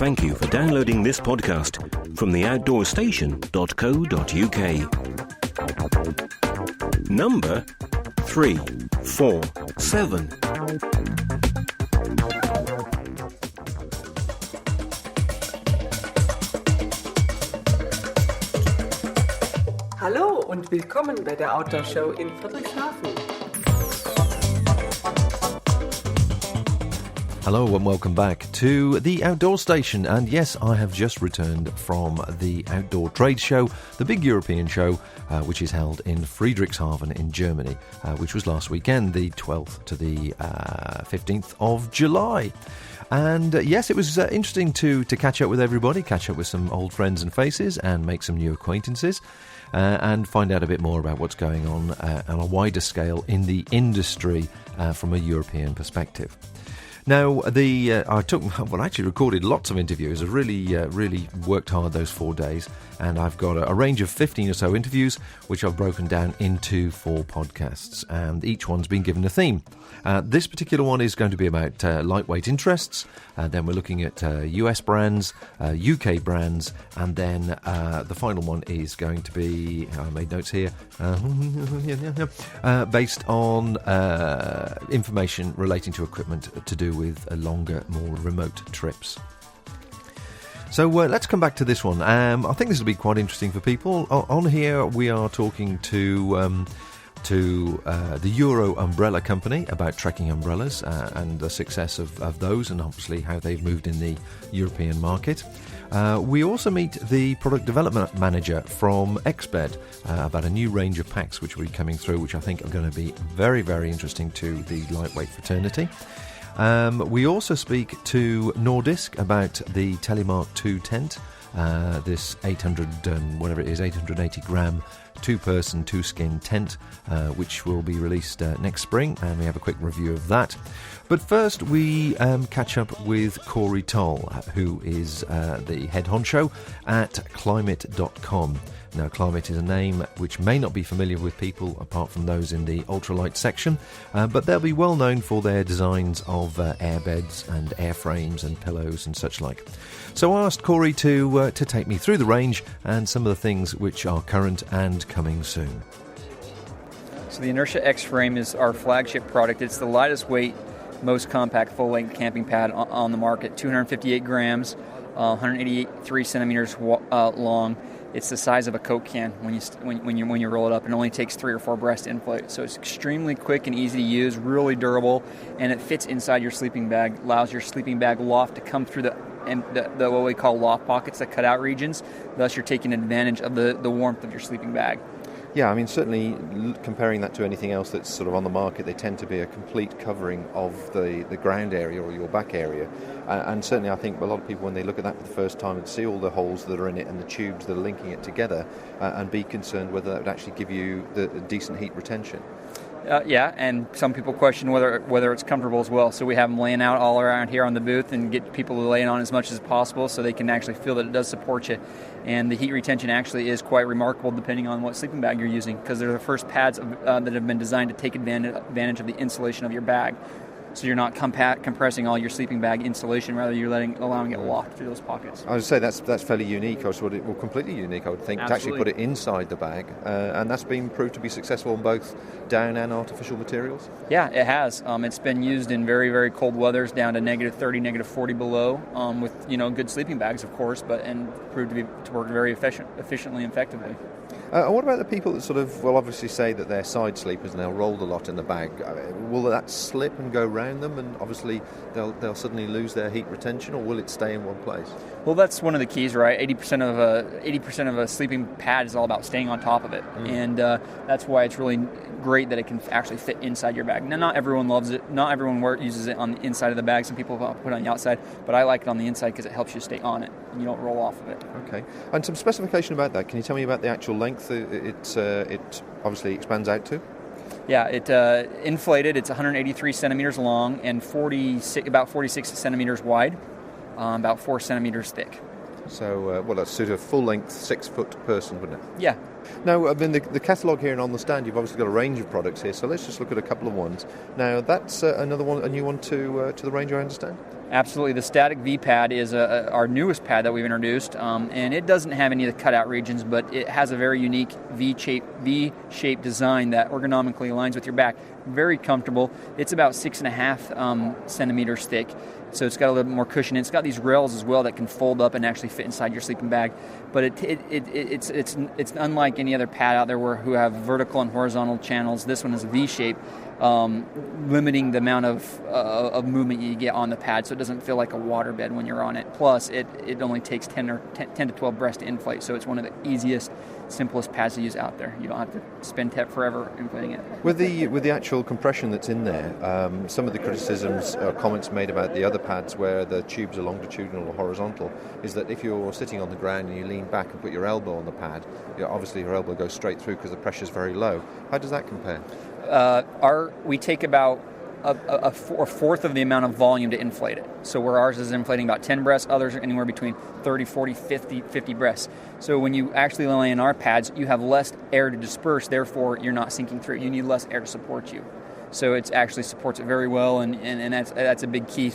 Thank you for downloading this podcast from theoutdoorstation.co.uk. Number 347. Hallo und willkommen bei der Outdoor Show in Friedrichshafen. Hello and welcome back to the Outdoor Station, and yes, I have just returned from the Outdoor Trade Show, the big European show, which is held in Friedrichshafen in Germany, which was last weekend, the 12th to the 15th of July. And yes, it was interesting to catch up with everybody, catch up with some old friends and faces and make some new acquaintances. And find out a bit more about what's going on a wider scale in the industry from a European perspective. Now, I actually recorded lots of interviews. I really worked hard those 4 days, and I've got a range of 15 or so interviews, which I've broken down into 4 podcasts, and each one's been given a theme. This particular one is going to be about lightweight interests. Then we're looking at US brands, UK brands, and then the final one is going to be, I made notes here, based on information relating to equipment to do with longer, more remote trips. So let's come back to this one. I think this will be quite interesting for people. On here we are talking to the Euro Umbrella Company about trekking umbrellas and the success of those, and obviously how they've moved in the European market. We also meet the product development manager from Exped about a new range of packs which will be coming through, which I think are going to be very, very interesting to the lightweight fraternity. We also speak to Nordisk about the Telemark 2 tent, this 880 gram 2-person, 2-skin tent, which will be released next spring, and we have a quick review of that. But first, we catch up with Corey Toll, who is the head honcho at Climate.com. Now, Climate is a name which may not be familiar with people apart from those in the ultralight section, but they'll be well known for their designs of airbeds and airframes and pillows and such like. So I asked Corey to take me through the range and some of the things which are current and coming soon. So the Inertia X frame is our flagship product. It's the lightest weight, most compact full-length camping pad on the market. 258 grams, 183 centimeters long. It's the size of a Coke can when you roll it up. It only takes 3 or 4 breaths to inflate. So it's extremely quick and easy to use, really durable, and it fits inside your sleeping bag. Allows your sleeping bag loft to come through the what we call loft pockets, the cutout regions. Thus, you're taking advantage of the warmth of your sleeping bag. Yeah, I mean, certainly comparing that to anything else that's sort of on the market, they tend to be a complete covering of the ground area or your back area. And certainly I think a lot of people, when they look at that for the first time and see all the holes that are in it and the tubes that are linking it together, and be concerned whether that would actually give you the decent heat retention. Yeah, and some people question whether it's comfortable as well. So we have them laying out all around here on the booth and get people to lay it on as much as possible so they can actually feel that it does support you. And the heat retention actually is quite remarkable depending on what sleeping bag you're using, because they're the first pads that have been designed to take advantage of the insulation of your bag. So you're not compressing all your sleeping bag insulation, rather you're allowing it loft through those pockets. I would say that's fairly unique, completely unique, I would think, Absolutely. To actually put it inside the bag. And that's been proved to be successful on both down and artificial materials? Yeah, it has. It's been used in very, very cold weathers, down to -30, -40 below, with good sleeping bags, of course, and proved to work very efficiently and effectively. What about the people that will obviously say that they're side sleepers and they'll roll a lot in the bag? Will that slip and go round them, and obviously they'll suddenly lose their heat retention, or will it stay in one place? Well, that's one of the keys, right? 80% of a sleeping pad is all about staying on top of it, and that's why it's really great that it can actually fit inside your bag. Now, not everyone loves it. Not everyone uses it on the inside of the bag. Some people put it on the outside, but I like it on the inside because it helps you stay on it and you don't roll off of it. Okay. And some specification about that. Can you tell me about the actual length it obviously expands out to? Yeah, it inflated. It's 183 centimeters long and about 46 centimeters wide, about 4 centimeters thick. So, that's suit a full-length 6-foot person, wouldn't it? Yeah, Now, I mean, the catalogue here and on the stand, you've obviously got a range of products here, so let's just look at a couple of ones. Now, that's another one, a new one to the range, I understand? Absolutely. The static V pad is our newest pad that we've introduced, and it doesn't have any of the cutout regions, but it has a very unique V-shaped design that ergonomically aligns with your back. Very comfortable. It's about 6.5 centimeters thick, so it's got a little bit more cushion. It's got these rails as well that can fold up and actually fit inside your sleeping bag. But it's unlike any other pad out there who have vertical and horizontal channels. This one is V-shaped, limiting the amount of movement you get on the pad, so it doesn't feel like a waterbed when you're on it. Plus, it only takes 10 to 12 breaths to inflate, so it's one of the easiest, simplest pads to use out there. You don't have to spend forever inflating it. With the actual compression that's in there, some of the criticisms or comments made about the other pads where the tubes are longitudinal or horizontal is that if you're sitting on the ground and you lean back and put your elbow on the pad, obviously your elbow goes straight through because the pressure's very low. How does that compare? We take about a fourth of the amount of volume to inflate it. So where ours is inflating about 10 breaths, others are anywhere between 30, 40, 50 breaths. So when you actually lay in our pads, you have less air to disperse, therefore you're not sinking through. You need less air to support you. So it actually supports it very well, and that's a big key.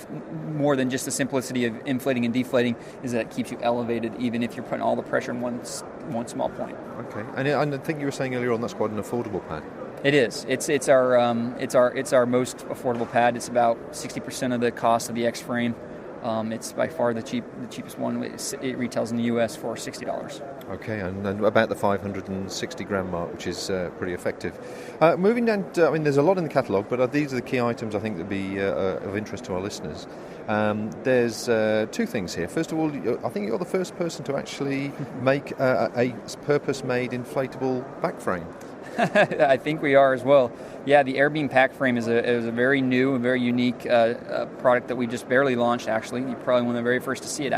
More than just the simplicity of inflating and deflating, is that it keeps you elevated, even if you're putting all the pressure in one small point. Okay, and I think you were saying earlier on that's quite an affordable pad. It is. It's our most affordable pad. It's about 60% of the cost of the X-frame. It's by far the cheapest one. It retails in the U.S. for $60. Okay, and about the 560 gram mark, which is pretty effective. Moving down, there's a lot in the catalogue, but these are the key items I think that would be of interest to our listeners. There's two things here. First of all, I think you're the first person to actually make a purpose-made inflatable back frame. I think we are as well. Yeah, the Airbeam pack frame is a very new and very unique product that we just barely launched. Actually, you're probably one of the very first to see it.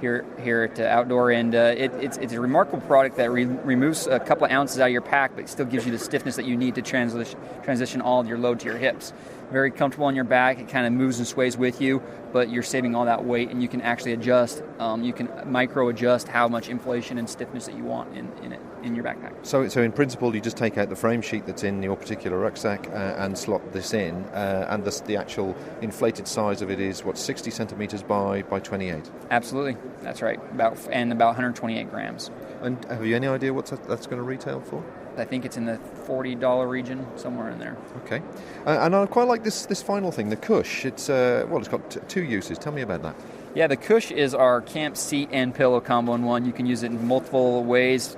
Here at Outdoor, and it's a remarkable product that removes a couple of ounces out of your pack, but still gives you the stiffness that you need to transition all of your load to your hips. Very comfortable on your back. It kind of moves and sways with you, but you're saving all that weight, and you can actually adjust. You can micro adjust how much inflation and stiffness that you want in your backpack. So in principle, you just take out the frame sheet that's in your particular rucksack and slot this in, and the actual inflated size of it is 60 centimeters by 28. Absolutely, that's right. About 128 grams. And have you any idea what that's going to retail for? I think it's in the $40 region, somewhere in there. Okay. And I quite like this final thing, the cush. It's got two uses. Tell me about that. Yeah, the cush is our camp seat and pillow combo in one. You can use it in multiple ways.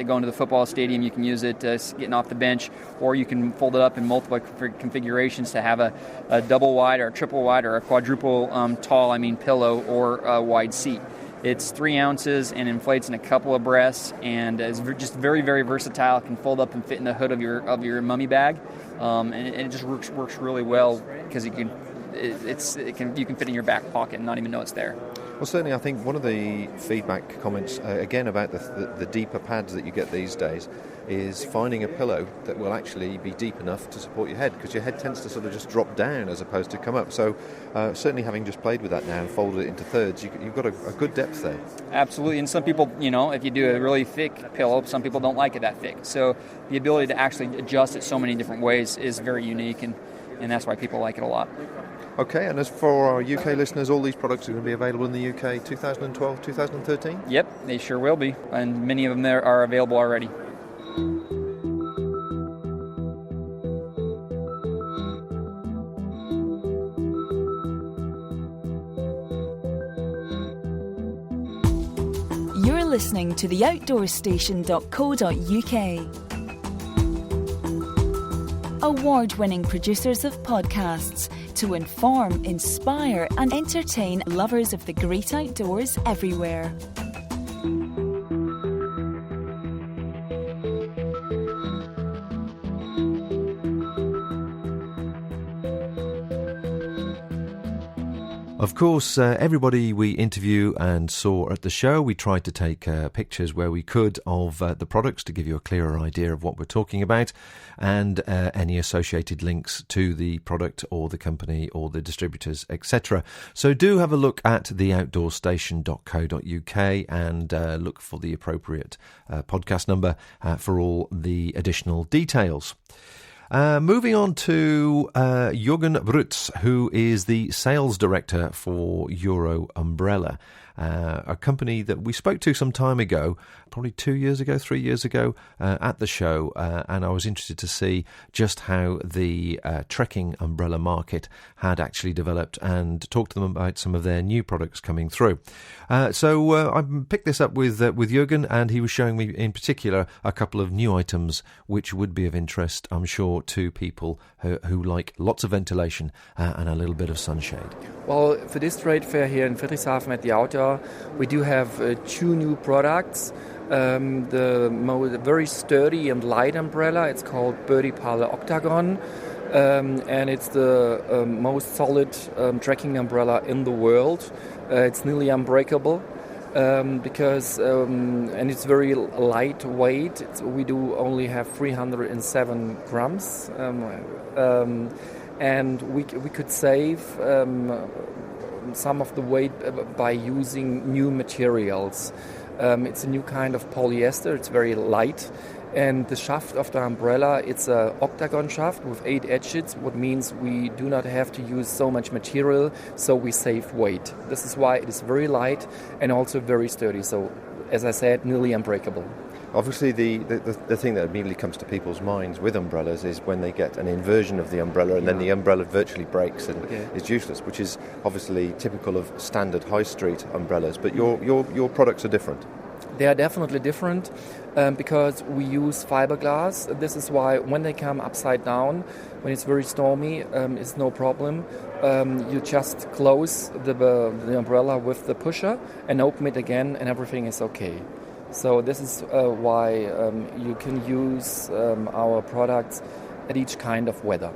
Going to the football stadium, you can use it getting off the bench, or you can fold it up in multiple configurations to have a double wide or a triple wide or a quadruple tall, pillow or a wide seat. It's 3 ounces and inflates in a couple of breaths, and is just very, very versatile. It can fold up and fit in the hood of your mummy bag, and it just works really well because you can fit in your back pocket and not even know it's there. Well, certainly, I think one of the feedback comments again about the deeper pads that you get these days is finding a pillow that will actually be deep enough to support your head, because your head tends to sort of just drop down as opposed to come up. So certainly having just played with that now and folded it into thirds, you've got a good depth there. Absolutely, and some people, if you do a really thick pillow, some people don't like it that thick. So the ability to actually adjust it so many different ways is very unique, and that's why people like it a lot. Okay, and as for our UK listeners, all these products are going to be available in the UK 2012, 2013? Yep, they sure will be, and many of them there are available already. You're listening to theoutdoorstation.co.uk. Award-winning producers of podcasts to inform, inspire and entertain lovers of the great outdoors everywhere. Of course, everybody we interview and saw at the show, we tried to take pictures where we could of the products to give you a clearer idea of what we're talking about, and any associated links to the product or the company or the distributors, etc. So do have a look at theoutdoorstation.co.uk and look for the appropriate podcast number for all the additional details. Moving on to Jürgen Brutz, who is the sales director for Euro Umbrella, a company that we spoke to some time ago, probably 3 years ago, at the show, and I was interested to see just how the trekking umbrella market had actually developed and talk to them about some of their new products coming through. So I picked this up with Jürgen, and he was showing me in particular a couple of new items which would be of interest, I'm sure, to people who like lots of ventilation and a little bit of sunshade. Well, for this trade fair here in Friedrichshafen at the Outdoor, we do have 2 new products. The very sturdy and light umbrella, it's called Birdie Parlor Octagon, and it's the most solid trekking umbrella in the world. It's nearly unbreakable because and it's very lightweight. We do only have 307 grams, and we could save some of the weight by using new materials. It's a new kind of polyester. It's very light, and the shaft of the umbrella, it's an octagon shaft with 8 edges, what means we do not have to use so much material, so we save weight. This is why it is very light and also very sturdy. So, as I said, nearly unbreakable. Obviously, the thing that immediately comes to people's minds with umbrellas is when they get an inversion of the umbrella and then the umbrella virtually breaks and is useless, which is obviously typical of standard high street umbrellas. But your products are different. They are definitely different because we use fiberglass. This is why when they come upside down, when it's very stormy, it's no problem. You just close the umbrella with the pusher and open it again, and everything is okay. So this is why you can use our products at each kind of weather.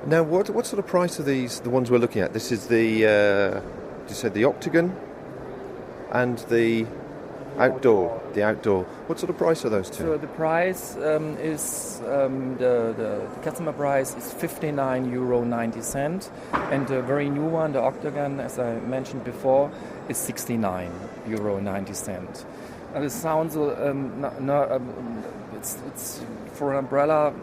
Now, what sort of price are these? The ones we're looking at. This is you said the Octagon and the Outdoor. The Outdoor. What sort of price are those two? So the price is the customer price is €59.90, and the very new one, the Octagon, as I mentioned before, is €69.90. And it sounds it's for an umbrella.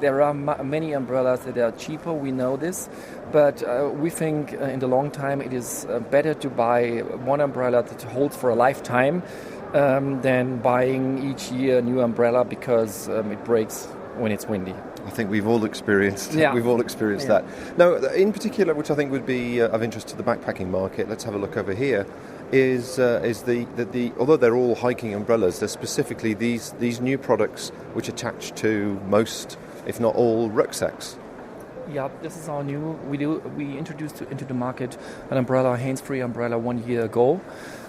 There are many umbrellas that are cheaper, we know this, but we think in the long time it is better to buy one umbrella that holds for a lifetime than buying each year a new umbrella because it breaks when it's windy. I think we've all experienced that. Now, in particular, which I think would be of interest to the backpacking market, let's have a look over here, is the although they're all hiking umbrellas, there's specifically these new products which attach to most, if not all, rucksacks. Yeah, this is our new. We introduced into the market an umbrella, hands-free umbrella, 1 year ago.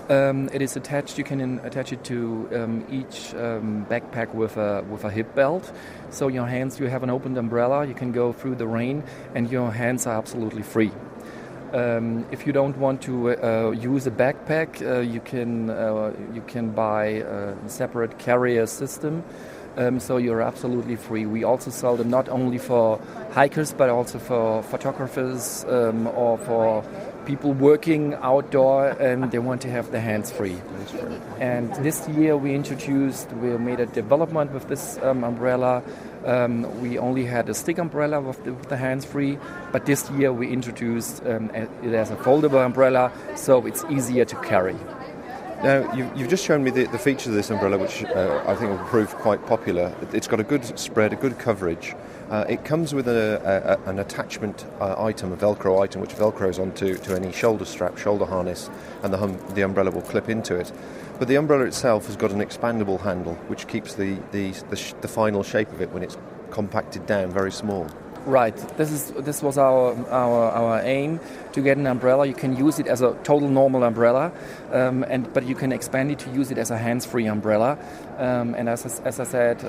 It is attached. You can attach it to each backpack with a hip belt. So you have an opened umbrella. You can go through the rain, and your hands are absolutely free. If you don't want to use a backpack, you can buy a separate carrier system. So you're absolutely free. We also sell them not only for hikers but also for photographers or for people working outdoor and they want to have their hands free. And this year we made a development with this umbrella. We only had a stick umbrella with the hands free, but this year we introduced it as a foldable umbrella, so it's easier to carry. Now, you've just shown me the features of this umbrella, which I think will prove quite popular. It's got a good spread, a good coverage. It comes with an attachment item, a Velcro item, which Velcros onto any shoulder strap, shoulder harness, and the umbrella will clip into it. But the umbrella itself has got an expandable handle, which keeps the final shape of it when it's compacted down very small. Right. This was our aim, to get an umbrella. You can use it as a total normal umbrella, but you can expand it to use it as a hands-free umbrella. And as I said,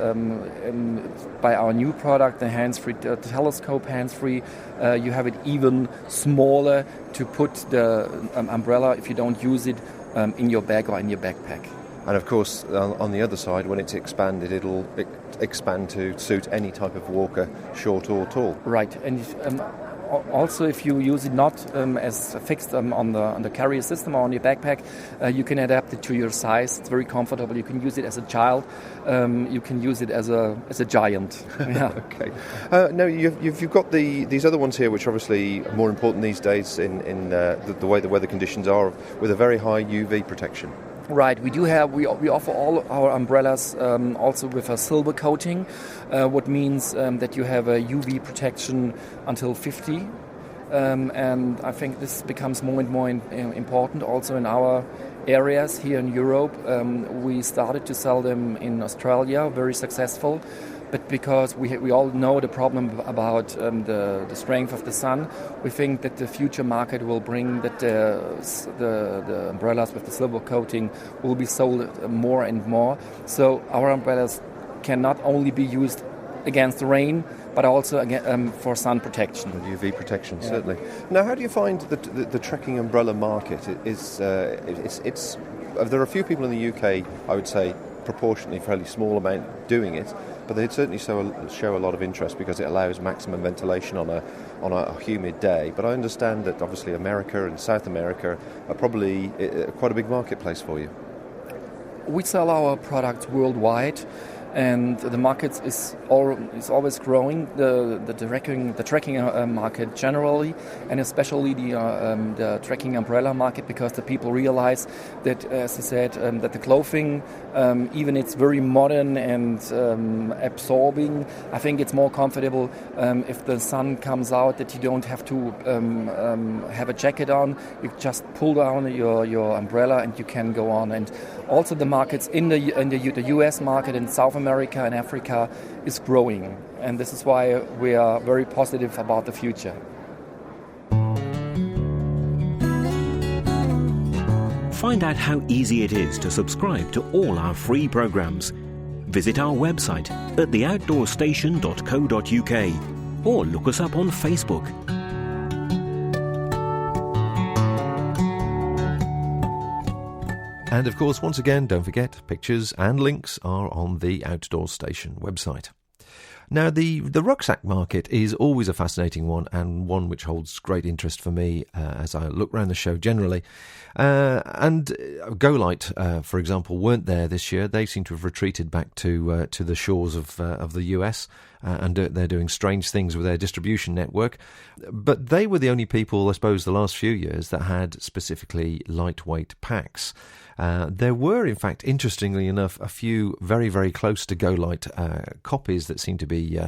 by our new product, the hands-free, the telescope hands-free, you have it even smaller to put the umbrella, if you don't use it, in your bag or in your backpack. And of course, on the other side, when it's expanded, it'll expand to suit any type of walker, short or tall. Right, and also if you use it not as fixed on the carrier system or on your backpack, you can adapt it to your size. It's very comfortable. You can use it as a child. You can use it as a giant. Yeah. Okay. Now you've got these other ones here, which are obviously more important these days in the way the weather conditions are, with a very high UV protection. Right, we offer all our umbrellas also with a silver coating, what means that you have a UV protection until 50, and I think this becomes more and more important also in our areas here in Europe. We started to sell them in Australia, very successful. But because we all know the problem about the strength of the sun, we think that the future market will bring that the umbrellas with the silver coating will be sold more and more. So our umbrellas can not only be used against the rain, but also for sun protection. UV protection, certainly. Now, how do you find the trekking umbrella market? There are a few people in the UK, I would say, proportionately fairly small amount doing it, but they'd certainly show a lot of interest because it allows maximum ventilation on a humid day. But I understand that obviously America and South America are probably quite a big marketplace for you. We sell our products worldwide, and the market is always growing. The trekking market generally, and especially the trekking umbrella market, because the people realize that, as I said, that the clothing, even it's very modern and absorbing. I think it's more comfortable if the sun comes out, that you don't have to have a jacket on. You just pull down your umbrella and you can go on. And also the markets in the US market, in South America and Africa, is growing, and this is why we are very positive about the future. Find out how easy it is to subscribe to all our free programs. Visit our website at theoutdoorstation.co.uk or look us up on Facebook. And of course, once again, don't forget, pictures and links are on the Outdoor Station website. Now, the rucksack market is always a fascinating one, and one which holds great interest for me as I look around the show generally. And Golite, for example, weren't there this year. They seem to have retreated back to the shores of the US, and they're doing strange things with their distribution network. But they were the only people, I suppose, the last few years that had specifically lightweight packs. There were, in fact, interestingly enough, a few very, very close to Golite copies that seem to be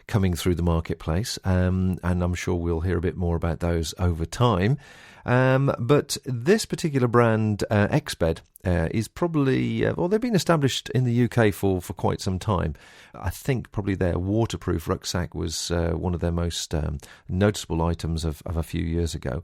coming through the marketplace, and I'm sure we'll hear a bit more about those over time. But this particular brand, Exped, is probably, they've been established in the UK for quite some time. I think probably their waterproof rucksack was one of their most noticeable items of a few years ago,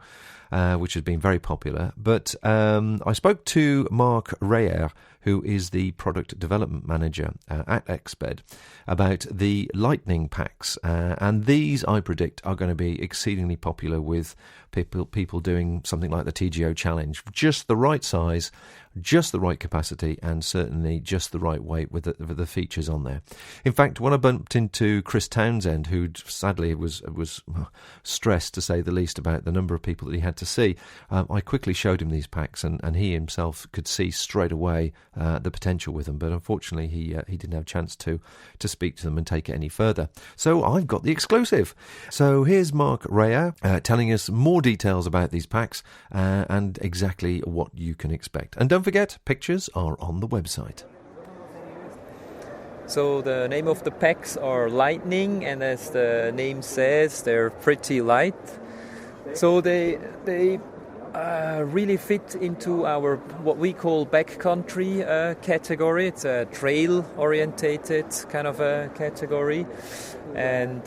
which has been very popular. But I spoke to Mark Reyer, who is the product development manager at Exped, about the Lightning packs. And these, I predict, are going to be exceedingly popular with people doing something like the TGO Challenge. Just the right size, just the right capacity, and certainly just the right weight with the features on there. In fact, when I bumped into Chris Townsend, who sadly was stressed, to say the least, about the number of people that he had to see, I quickly showed him these packs, and he himself could see straight away the potential with them. But unfortunately, he didn't have a chance to speak to them and take it any further. So I've got the exclusive. So here's Mark Reyer telling us more details about these packs and exactly what you can expect. And don't forget, pictures are on the website. So the name of the packs are Lightning, and as the name says, they're pretty light. So they really fit into our what we call backcountry category. It's a trail-orientated kind of a category, and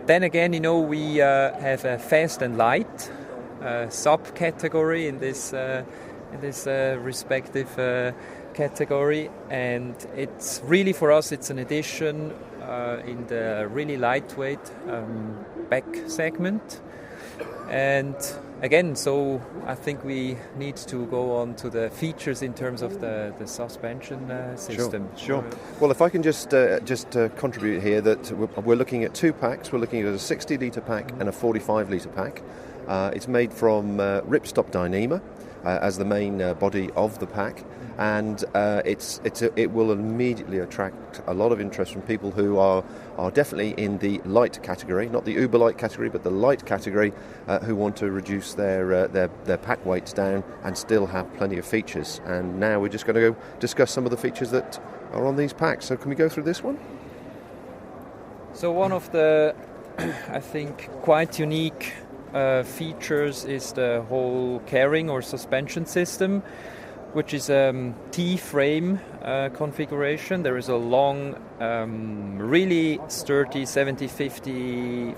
Then again, we have a fast and light subcategory in this respective category, and it's really for us it's an addition in the really lightweight back segment. And again, so I think we need to go on to the features in terms of the suspension system. Sure. Well, if I can just contribute here, that we're looking at 2 packs. We're looking at a 60-litre pack and a 45-litre pack. It's made from ripstop Dyneema as the main body of the pack, and it will immediately attract a lot of interest from people who are definitely in the light category, not the uber light category, but the light category, who want to reduce their pack weights down and still have plenty of features. And now we're just going to go discuss some of the features that are on these packs. So can we go through this one? So one of the, I think, quite unique features is the whole carrying or suspension system, which is a T-frame configuration. There is a long, really sturdy 7055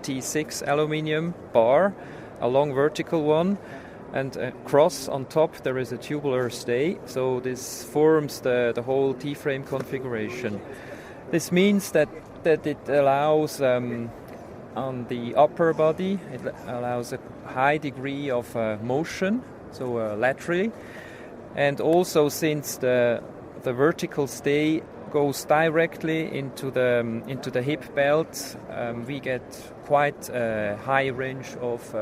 T6 aluminium bar, a long vertical one, and across on top there is a tubular stay. So this forms the whole T-frame configuration. This means that it allows on the upper body, it allows a high degree of motion, so laterally, and also since the vertical stay goes directly into the hip belt, we get quite a high range of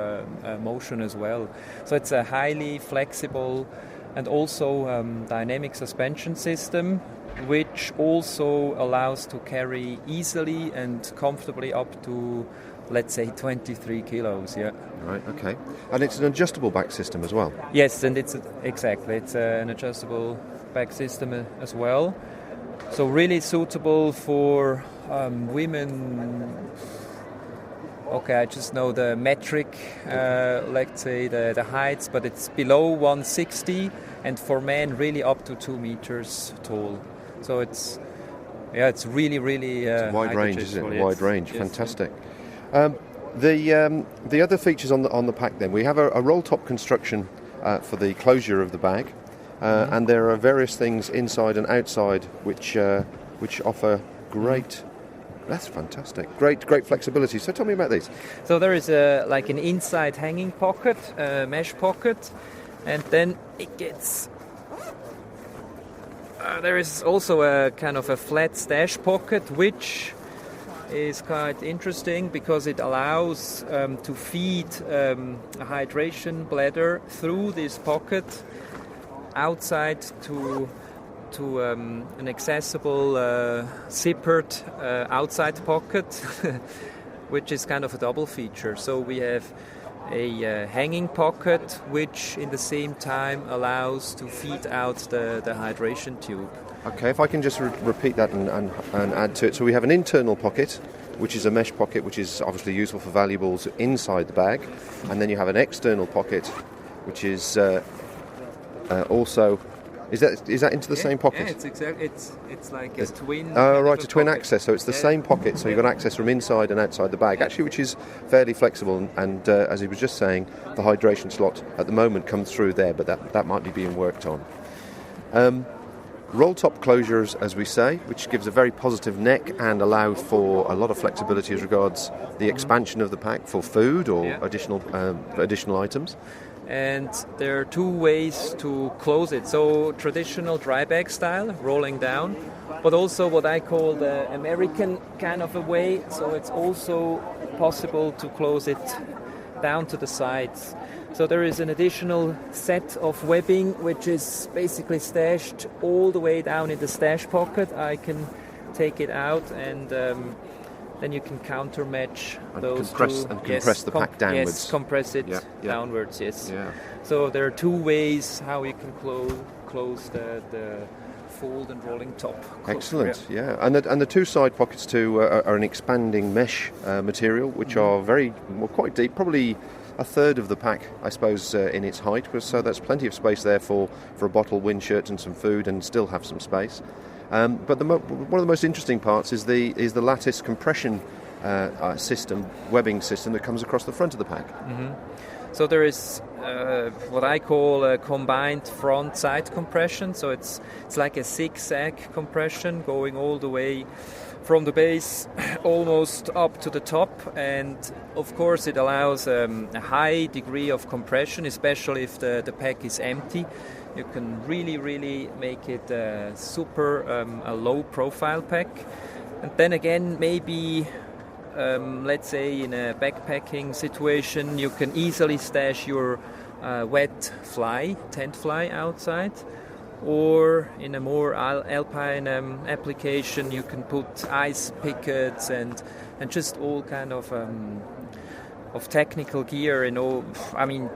motion as well. So it's a highly flexible and also dynamic suspension system, which also allows to carry easily and comfortably up to, let's say, 23 kilos. Yeah. Right. Okay. And it's an adjustable back system as well. Yes, and it's an adjustable back system as well. So really suitable for women. Okay, I just know the metric, let's say the heights, but it's below 160, and for men really up to 2 meters tall. So it's really, really it's a wide range, isn't it? Yes. Wide range, Yes. fantastic. The other features on the pack, then we have a roll top construction for the closure of the bag, and there are various things inside and outside which offer great. That's fantastic. Great flexibility. So tell me about these. So there is an inside hanging pocket, mesh pocket, and then it gets. There is also a kind of a flat stash pocket, which is quite interesting because it allows to feed a hydration bladder through this pocket outside to an accessible zippered outside pocket, which is kind of a double feature. So we have a hanging pocket, which in the same time allows to feed out the hydration tube. Okay, if I can just repeat that and add to it. So we have an internal pocket, which is a mesh pocket, which is obviously useful for valuables inside the bag. And then you have an external pocket, which is also... Is that into the same pocket? Yeah, it's exactly. It's like a twin. Oh, right, a twin pocket. access. So it's the same pocket. So you've got access from inside and outside the bag, actually, which is fairly flexible. And as he was just saying, the hydration slot at the moment comes through there, but that might be being worked on. Roll top closures, as we say, which gives a very positive neck and allow for a lot of flexibility as regards the expansion of the pack for food or additional items. And there are 2 ways to close it. So traditional dry bag style, rolling down, but also what I call the American kind of a way. So it's also possible to close it down to the sides. So there is an additional set of webbing which is basically stashed all the way down in the stash pocket. I can take it out and then you can counter match those compress the pack downwards. Yes, compress it downwards, yes. Yeah. So there are 2 ways how you can close the fold and rolling top. Excellent, yeah. And the 2 side pockets too are an expanding mesh material, which are quite deep, probably a third of the pack, I suppose, in its height. So that's plenty of space there for a bottle, wind shirt and some food, and still have some space. But one of the most interesting parts is the lattice compression system, webbing system that comes across the front of the pack. Mm-hmm. So there is what I call a combined front-side compression. So it's like a zigzag compression going all the way from the base almost up to the top, and of course it allows a high degree of compression, especially if the pack is empty. You can really make it a low profile pack. And then again, maybe let's say in a backpacking situation, you can easily stash your wet tent fly outside. Or in a more alpine application, you can put ice pickets and just all kind of technical gear,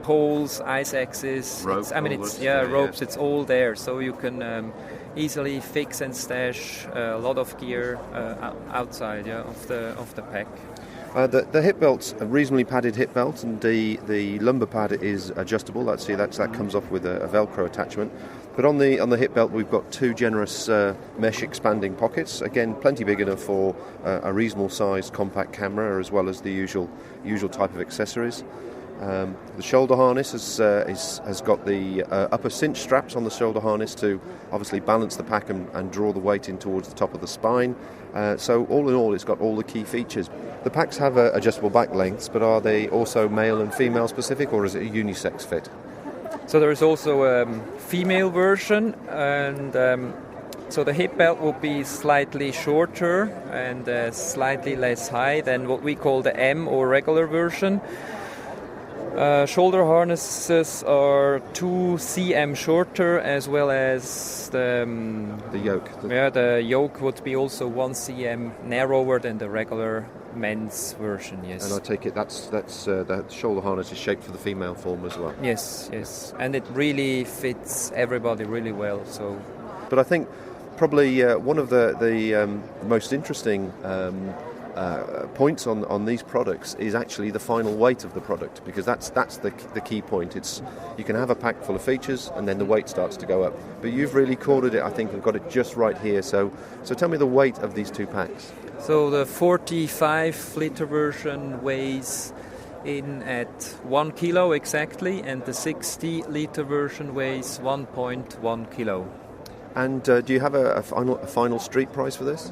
poles, ice axes. Ropes. It's all there, so you can easily fix and stash a lot of gear outside of the pack. The hip belt's a reasonably padded hip belt, and the lumbar pad is adjustable. That comes off with a Velcro attachment. But on the hip belt, we've got two generous mesh expanding pockets. Again, plenty big enough for a reasonable sized compact camera, as well as the usual type of accessories. The shoulder harness has got the upper cinch straps on the shoulder harness to obviously balance the pack and draw the weight in towards the top of the spine. So all in all, it's got all the key features. The packs have adjustable back lengths, but are they also male and female specific, or is it a unisex fit? So there is also a female version, and so the hip belt will be slightly shorter and slightly less high than what we call the M or regular version. Shoulder harnesses are 2 cm shorter, as well as the yoke. The yoke would be also 1 cm narrower than the regular men's version. Yes. And I take it that's the shoulder harness is shaped for the female form as well. Yes, and it really fits everybody really well. So, but I think probably one of the most interesting points on these products is actually the final weight of the product, because that's the key point. It's you can have a pack full of features and then the weight starts to go up, but you've really corded it, I think, and got it just right here. So tell me the weight of these two packs. So the 45 liter version weighs in at 1 kilo exactly, and the 60 liter version weighs 1.1 kilo. And do you have a final street price for this?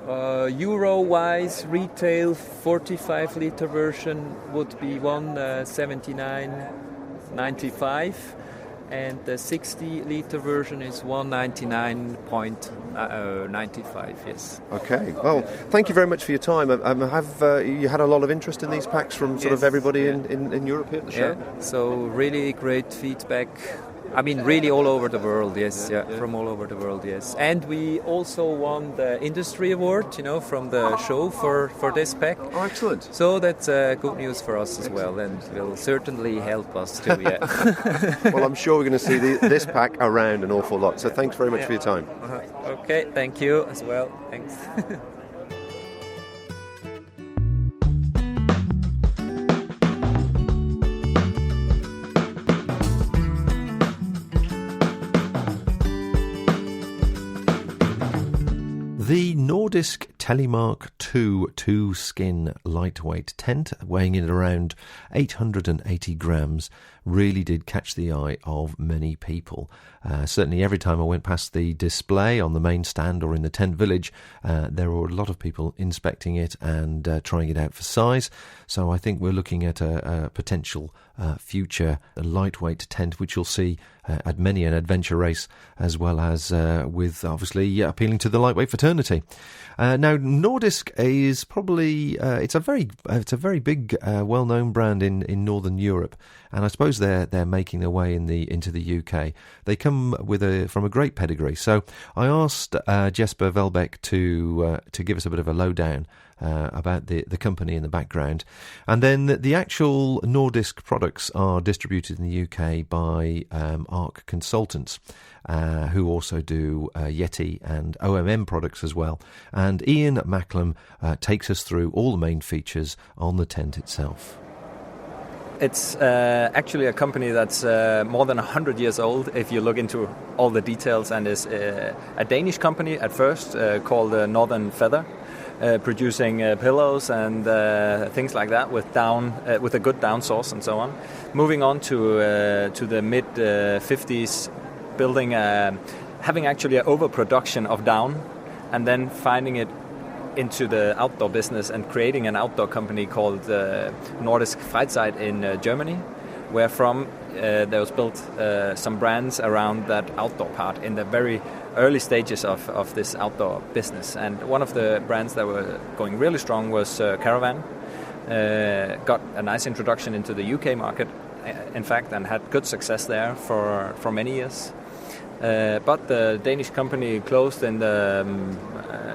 Euro-wise, retail 45 liter version would be 179.95, and the 60 liter version is 199.95. Yes. Okay. Well, thank you very much for your time. Have you had a lot of interest in these packs from sort of everybody in Europe here at the show? Yeah. So really great feedback. I mean, really all over the world, yes. From all over the world, yes. And we also won the industry award, from the show for this pack. Oh, excellent. So that's good news for us as well, and will certainly help us too, yeah. Well, I'm sure we're going to see this pack around an awful lot. So thanks very much for your time. Okay, thank you as well. Thanks. The Nordisk Telemark 2 skin lightweight tent, weighing in at around 880 grams, really did catch the eye of many people. Certainly every time I went past the display on the main stand or in the tent village, there were a lot of people inspecting it and trying it out for size. So I think we're looking at a potential future lightweight tent, which you'll see at many an adventure race, as well as with obviously appealing to the lightweight fraternity. Now, Nordisk is probably it's a very big, well-known brand in Northern Europe, and I suppose they're making their way into the UK. They come from a great pedigree. So I asked Jesper Velbeck to give us a bit of a lowdown about the company in the background. And then the actual Nordisk products are distributed in the UK by ARC Consultants, who also do Yeti and OMM products as well. And Ian Macklem takes us through all the main features on the tent itself. It's actually a company that's more than 100 years old if you look into all the details, and is a Danish company at first called Northern Feather, producing pillows and things like that with a good down source and so on. Moving on to the mid 50s, building having actually an overproduction of down, and then finding it into the outdoor business and creating an outdoor company called Nordisk Freizeit in Germany, where from there was built some brands around that outdoor part in the very early stages of this outdoor business. And one of the brands that were going really strong was Caravan. Got a nice introduction into the UK market, in fact, and had good success there for many years. But the Danish company closed in the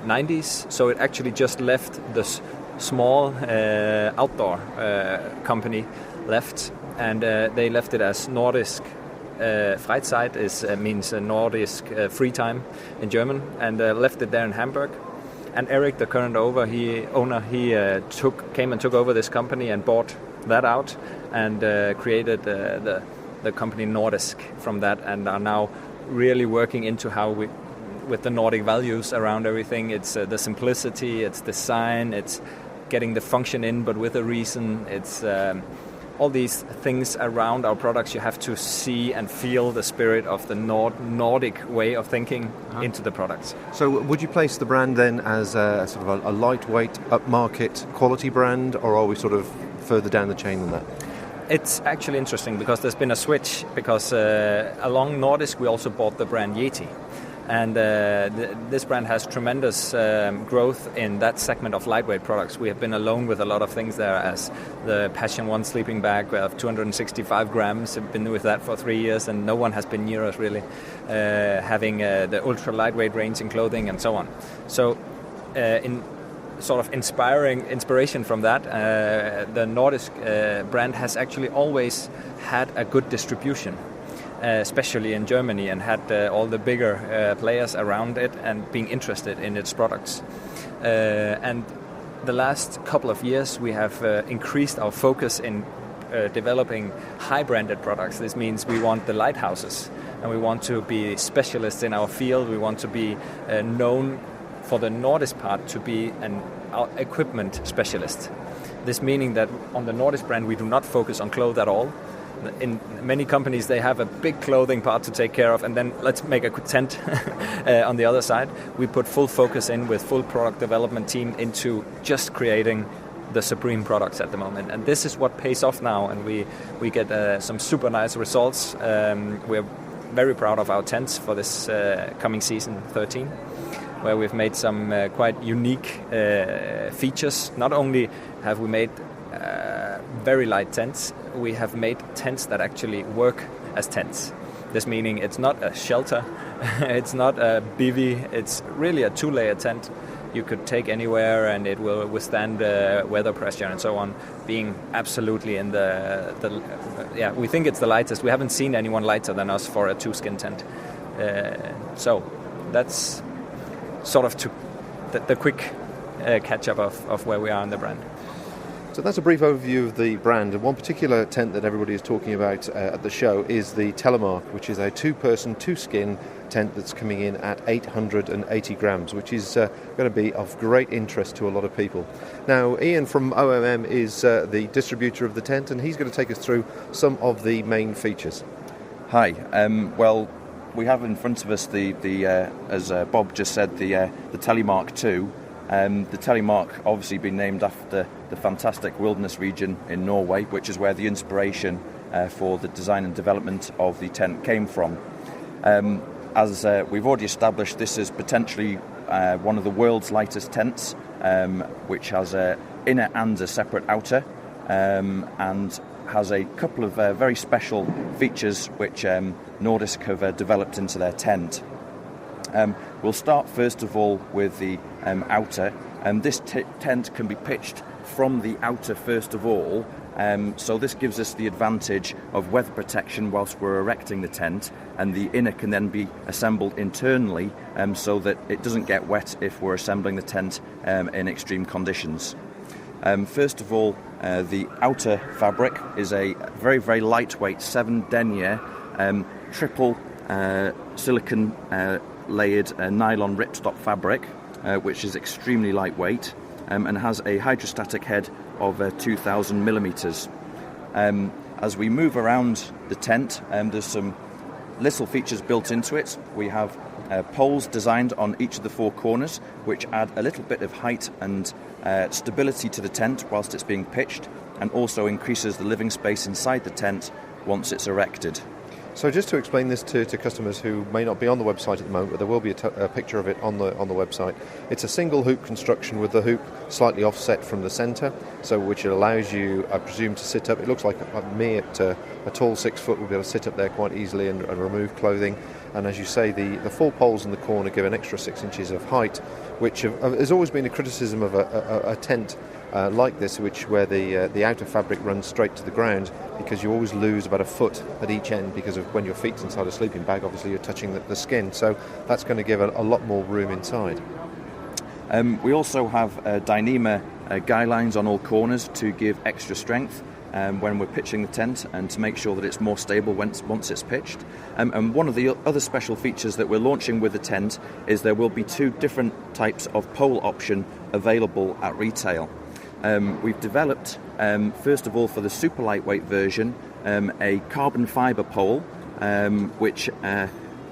90s, so it actually just left the small outdoor company left, and they left it as Nordisk Freizeit, means Nordisk free time in German, and left it there in Hamburg. And Eric, the current owner, came and took over this company and bought that out, and created the company Nordisk from that, and are now really working into how we, with the Nordic values around everything. It's the simplicity, it's design, it's getting the function in but with a reason. It's all these things around our products. You have to see and feel the spirit of the Nordic way of thinking into the products. So would you place the brand then as a sort of a lightweight, upmarket quality brand, or are we sort of further down the chain than that? It's actually interesting because there's been a switch, because along Nordisk we also bought the brand Yeti. And this brand has tremendous growth in that segment of lightweight products. We have been alone with a lot of things there, as the Passion 1 sleeping bag of 265 grams. I've been with that for 3 years, and no one has been near us really, having the ultra lightweight range in clothing and so on. So in sort of inspiration from that, the Nordisk brand has actually always had a good distribution, especially in Germany, and had all the bigger players around it and being interested in its products. And the last couple of years we have increased our focus in developing high-branded products. This means we want the lighthouses, and we want to be specialists in our field. We want to be known for the Nordisk part to be an equipment specialist. This meaning that on the Nordisk brand we do not focus on clothes at all. In many companies they have a big clothing part to take care of, and then let's make a tent on the other side. We put full focus in with full product development team into just creating the supreme products at the moment, and this is what pays off now, and we get some super nice results. We're very proud of our tents for this coming season 13, where we've made some quite unique features. Not only have we made very light tents, we have made tents that actually work as tents. This meaning it's not a shelter, it's not a bivvy, it's really a 2-layer tent you could take anywhere, and it will withstand weather pressure and so on, being absolutely in the we think it's the lightest. We haven't seen anyone lighter than us for a 2-skin tent. So that's sort of to the quick catch-up of where we are in the brand. So that's a brief overview of the brand. And one particular tent that everybody is talking about at the show is the Telemark, which is a 2-person, 2-skin tent that's coming in at 880 grams, which is going to be of great interest to a lot of people. Now, Ian from OMM is the distributor of the tent, and he's going to take us through some of the main features. Hi. Well, we have in front of us the as Bob just said, the Telemark 2. The Telemark obviously been named after the fantastic wilderness region in Norway, which is where the inspiration for the design and development of the tent came from. As we've already established, this is potentially one of the world's lightest tents, which has an inner and a separate outer, and has a couple of very special features which Nordisk have developed into their tent. We'll start first of all with the outer. This tent can be pitched from the outer first of all, so this gives us the advantage of weather protection whilst we're erecting the tent, and the inner can then be assembled internally so that it doesn't get wet if we're assembling the tent in extreme conditions. First of all, The outer fabric is a very, very lightweight 7 denier triple silicon layered nylon ripstop fabric, which is extremely lightweight and has a hydrostatic head of 2,000 millimetres. As we move around the tent, there's some little features built into it. We have poles designed on each of the 4 corners, which add a little bit of height and stability to the tent whilst it's being pitched, and also increases the living space inside the tent once it's erected. So just to explain this to customers who may not be on the website at the moment, but there will be a picture of it on the website. It's a single hoop construction with the hoop slightly offset from the centre, so which allows you, I presume, to sit up. It looks like me at a tall 6 foot will be able to sit up there quite easily and remove clothing. And as you say, the 4 poles in the corner give an extra 6 inches of height, which has always been a criticism of a tent like this, where the outer fabric runs straight to the ground, because you always lose about a foot at each end because of when your feet's inside a sleeping bag, obviously you're touching the skin, so that's going to give a lot more room inside. We also have Dyneema guy lines on all corners to give extra strength when we're pitching the tent and to make sure that it's more stable once it's pitched. And one of the other special features that we're launching with the tent is there will be 2 different types of pole option available at retail. We've developed, first of all, for the super lightweight version, a carbon fibre pole, which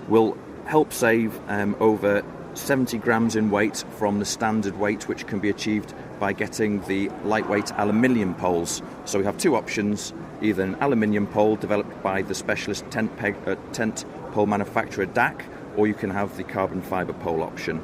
will help save over 70 grams in weight from the standard weight, which can be achieved by getting the lightweight aluminium poles. So we have 2 options, either an aluminium pole developed by the specialist tent pole manufacturer DAC, or you can have the carbon fibre pole option.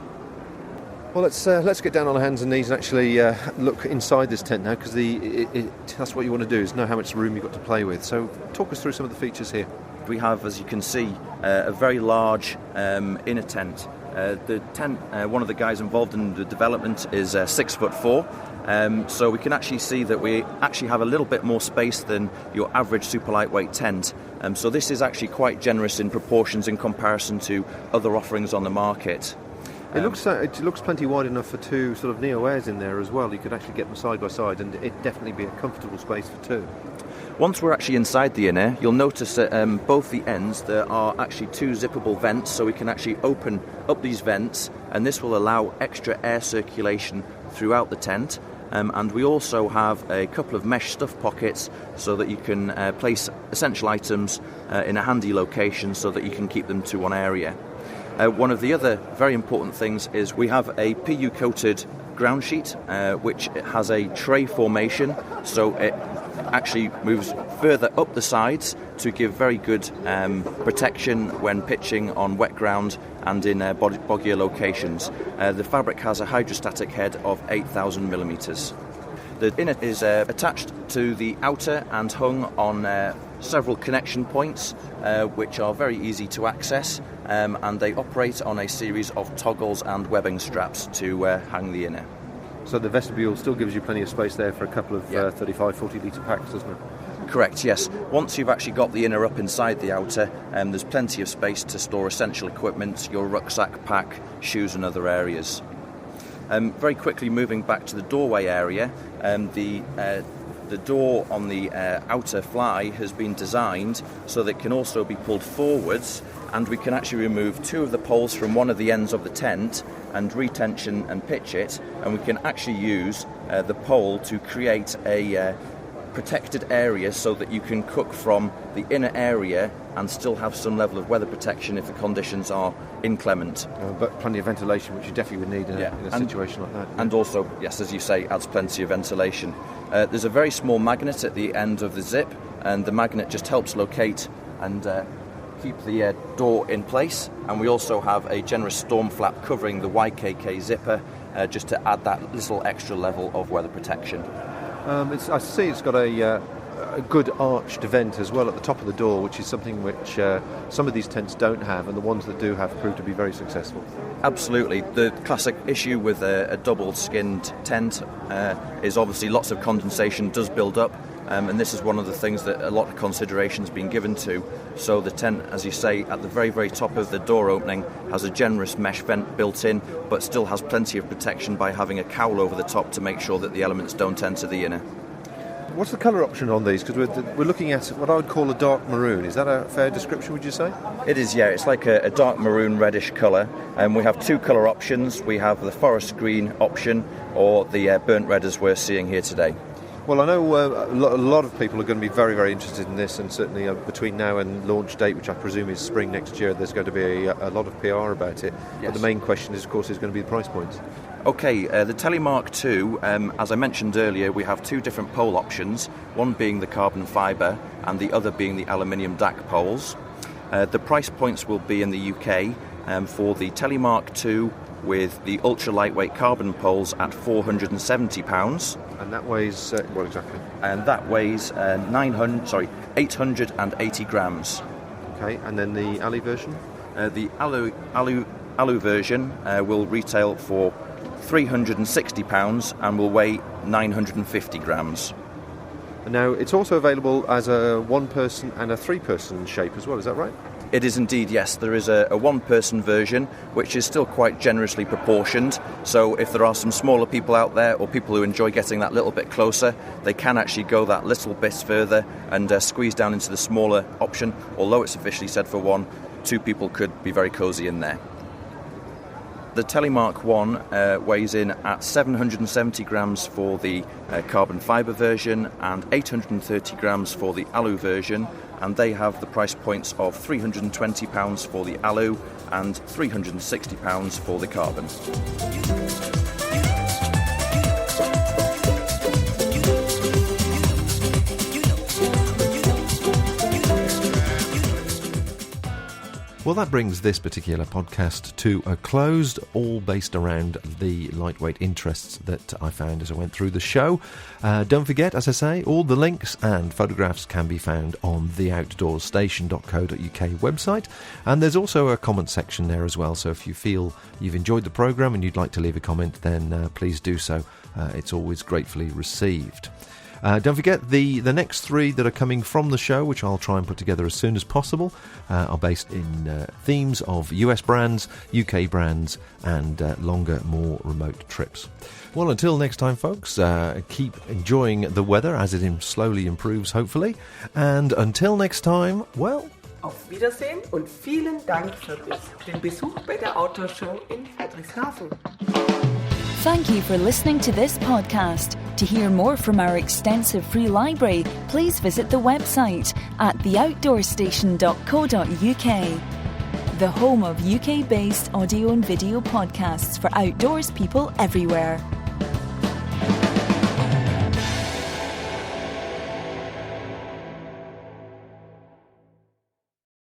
Well, let's get down on our hands and knees and actually look inside this tent now, because that's what you want to do, is know how much room you've got to play with. So talk us through some of the features here. We have, as you can see, a very large inner tent. The tent, one of the guys involved in the development is 6'4", so we can actually see that we actually have a little bit more space than your average super lightweight tent. So this is actually quite generous in proportions in comparison to other offerings on the market. It looks plenty wide enough for 2 sort of neo-airs in there as well. You could actually get them side by side, and it'd definitely be a comfortable space for 2. Once we're actually inside the inner, you'll notice that both the ends there are actually 2 zippable vents, so we can actually open up these vents, and this will allow extra air circulation throughout the tent. And we also have a couple of mesh stuff pockets so that you can place essential items in a handy location so that you can keep them to one area. One of the other very important things is we have a PU-coated ground sheet, which has a tray formation, so it actually moves further up the sides to give very good protection when pitching on wet ground and in boggier locations. The fabric has a hydrostatic head of 8,000 millimetres. The inner is attached to the outer and hung on several connection points, which are very easy to access, and they operate on a series of toggles and webbing straps to hang the inner. So the vestibule still gives you plenty of space there for a couple of 35, 40 litre packs, doesn't it? Correct, yes. Once you've actually got the inner up inside the outer, there's plenty of space to store essential equipment, your rucksack pack, shoes and other areas. Very quickly moving back to the doorway area, the door on the outer fly has been designed so that it can also be pulled forwards, and we can actually remove 2 of the poles from one of the ends of the tent and retension and pitch it, and we can actually use the pole to create a protected area so that you can cook from the inner area and still have some level of weather protection if the conditions are inclement. But plenty of ventilation, which you definitely would need in a situation like that. And also, yes, as you say, adds plenty of ventilation. There's a very small magnet at the end of the zip, and the magnet just helps locate and keep the door in place. And we also have a generous storm flap covering the YKK zipper just to add that little extra level of weather protection. I see it's got a good arched vent as well at the top of the door, which is something which some of these tents don't have, and the ones that do have proved to be very successful. Absolutely. The classic issue with a double-skinned tent is obviously lots of condensation does build up, and this is one of the things that a lot of consideration has been given to. So the tent, as you say, at the very, very top of the door opening has a generous mesh vent built in, but still has plenty of protection by having a cowl over the top to make sure that the elements don't enter the inner. What's the colour option on these? Because we're looking at what I would call a dark maroon. Is that a fair description, would you say? It is, yeah. It's like a dark maroon reddish colour. And we have two colour options. We have the forest green option or the burnt red as we're seeing here today. Well, I know a lot of people are going to be very, very interested in this, and certainly between now and launch date, which I presume is spring next year, there's going to be a lot of PR about it. Yes. But the main question is, of course, is going to be the price points. Okay, the Telemark 2, as I mentioned earlier, we have two different pole options, one being the carbon fibre and the other being the aluminium DAC poles. The price points will be in the UK for the Telemark 2 with the ultra-lightweight carbon poles at £470. And that weighs, what exactly? And that weighs 880 grams. Okay, and then the alu version? The alu version will retail for £360 and will weigh 950 grams. Now, it's also available as a one-person and a three-person shape as well, is that right? It is indeed, yes. There is a one-person version, which is still quite generously proportioned. So if there are some smaller people out there or people who enjoy getting that little bit closer, they can actually go that little bit further and squeeze down into the smaller option. Although it's officially said for one, two people could be very cosy in there. The Telemark 1 weighs in at 770 grams for the carbon fibre version and 830 grams for the alu version, and they have the price points of £320 for the alu and £360 for the carbon. Well, that brings this particular podcast to a close, all based around the lightweight interests that I found as I went through the show. Don't forget, as I say, all the links and photographs can be found on the outdoorstation.co.uk website, and there's also a comment section there as well, so if you feel you've enjoyed the programme and you'd like to leave a comment, then please do so. It's always gratefully received. Don't forget, the next three that are coming from the show, which I'll try and put together as soon as possible, are based in themes of US brands, UK brands, and longer, more remote trips. Well, until next time, folks, keep enjoying the weather as it slowly improves, hopefully. And until next time, well... Auf Wiedersehen und vielen Dank für den Besuch bei der Outdoor Show in Friedrichshafen. Thank you for listening to this podcast. To hear more from our extensive free library, please visit the website at theoutdoorstation.co.uk, the home of UK-based audio and video podcasts for outdoors people everywhere.